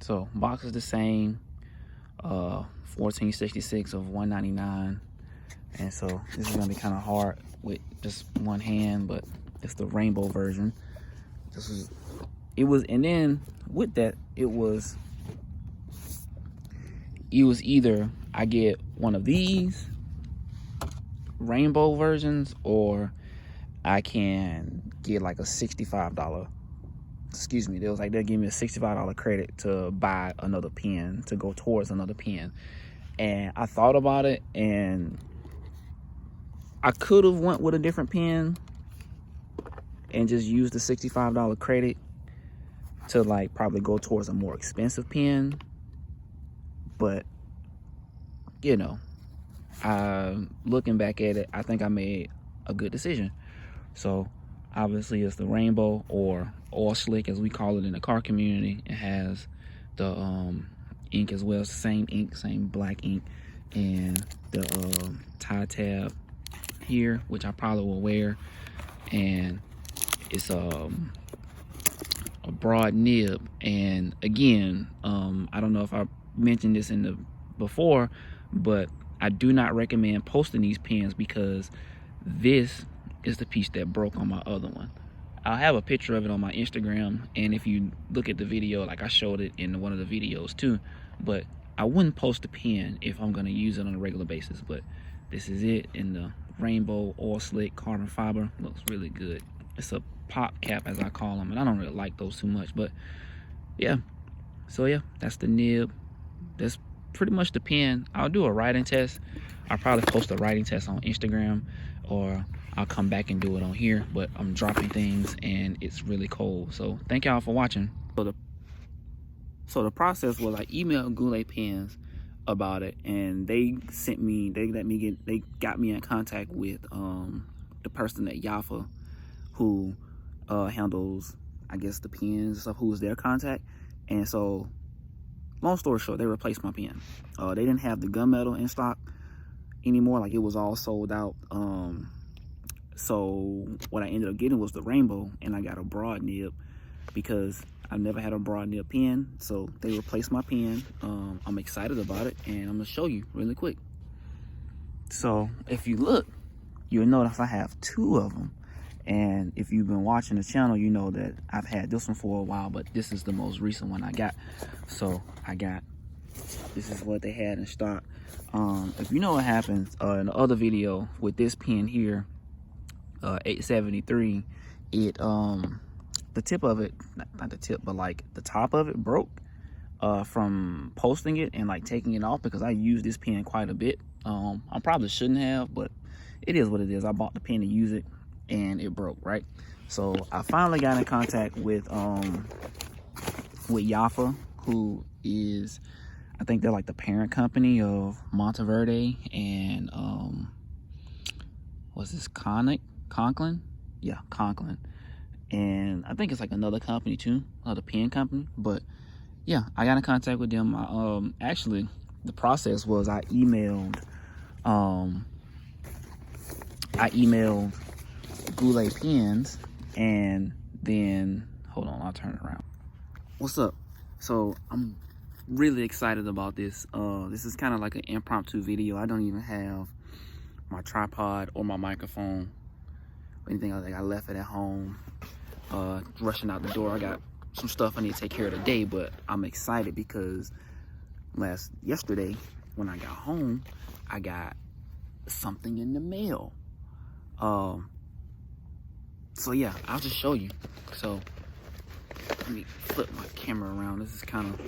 So box is the same, 1466 of 199. And so this is gonna be kind of hard with just one hand, but it's the rainbow version. And then with that, it was either I get one of these rainbow versions, or I can get like a $65. Excuse me, they was like, they'll give me a $65 credit to buy another pen, to go towards another pen. And I thought about it, and I could have went with a different pen and just used the $65 credit to like probably go towards a more expensive pen. But you know, looking back at it, I think I made a good decision. So obviously it's the rainbow, or oil slick as we call it in the car community. It has the ink as well. It's the same ink, same black ink, and the tie tab here, which I probably will wear. And it's a broad nib. And again, I don't know if I mentioned this in the before, but I do not recommend posting these pens, because this is the piece that broke on my other one. I'll have a picture of it on my Instagram, and if you look at the video, like I showed it in one of the videos too. But I wouldn't post the pen if I'm going to use it on a regular basis. But this is it in the rainbow oil slick carbon fiber. Looks really good. It's a pop cap, as I call them, and I don't really like those too much. But yeah, so yeah, that's the nib. That's pretty much the pen. I'll do a writing test. I'll probably post a writing test on Instagram, or I'll come back and do it on here. But I'm dropping things and it's really cold. So thank y'all for watching. So the process was, I emailed Goulet Pens about it, and they got me in contact with the person at Yafa who handles, I guess, the pens and stuff, who was their contact. And so long story short, they replaced my pen. They didn't have the gunmetal in stock anymore. Like, it was all sold out. So what I ended up getting was the rainbow, and I got a broad nib because I've never had a broad nib pen. So they replaced my pen. I'm excited about it, and I'm gonna show you really quick. So if you look, you'll notice I have two of them. And if you've been watching the channel, you know that I've had this one for a while, but this is the most recent one I got. So this is what they had in stock. If you know what happens in the other video with this pen here, 873, it the tip of it, not the tip, but like the top of it broke from posting it and like taking it off, because I use this pen quite a bit. I probably shouldn't have, but it is what it is. I bought the pen to use it, and it broke, right? So I finally got in contact with Yafa, who is, I think they're like the parent company of Monteverde and what's this, Conklin? Yeah, Conklin. And I think it's like another company too, another pen company. But yeah, I got in contact with them. Actually, the process was I emailed Goulet Pens, and then hold on, I'll turn it around. What's up? So I'm really excited about this. This is kind of like an impromptu video. I don't even have my tripod or my microphone or anything like that. I left it at home. Rushing out the door. I got some stuff I need to take care of today, but I'm excited because yesterday when I got home, I got something in the mail. So yeah, I'll just show you. So let me flip my camera around. This is kind of